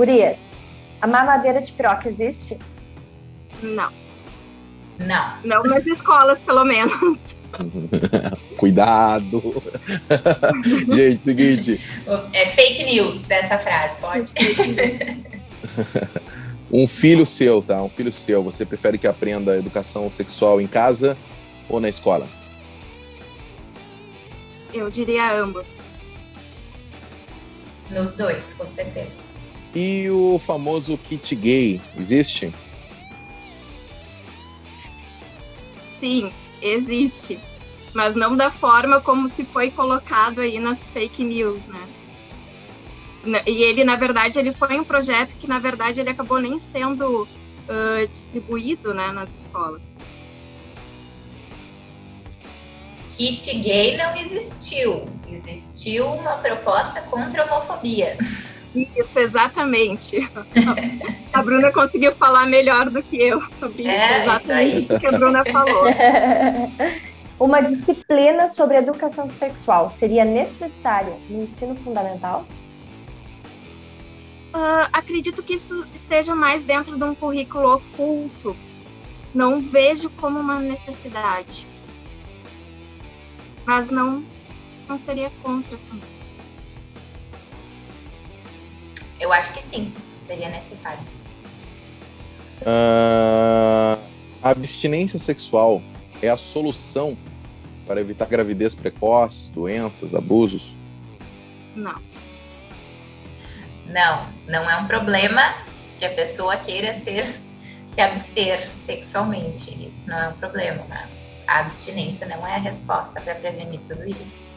Gurias, a mamadeira de piroca existe? Não. Não. Não nas escolas, pelo menos. Cuidado. Gente, seguinte. É fake news essa frase, pode? Um filho seu, tá? Um filho seu. Você prefere que aprenda educação sexual em casa ou na escola? Eu diria ambos. Nos dois, com certeza. E o famoso kit gay, existe? Sim, existe. Mas não da forma como se foi colocado aí nas fake news, né? E ele, na verdade, ele foi um projeto que, na verdade, ele acabou nem sendo distribuído, né, nas escolas. Kit gay não existiu. Existiu uma proposta contra a homofobia. Isso, exatamente. A Bruna conseguiu falar melhor do que eu sobre isso. Exatamente isso aí. o que a Bruna falou. Uma disciplina sobre educação sexual seria necessária no ensino fundamental? Acredito que isso esteja mais dentro de um currículo oculto. Não vejo como uma necessidade. Mas não seria contra também. Eu acho que sim, seria necessário. A abstinência sexual é a solução para evitar gravidez precoce, doenças, abusos? Não. Não é um problema que a pessoa queira se abster sexualmente. Isso não é um problema, mas a abstinência não é a resposta para prevenir tudo isso.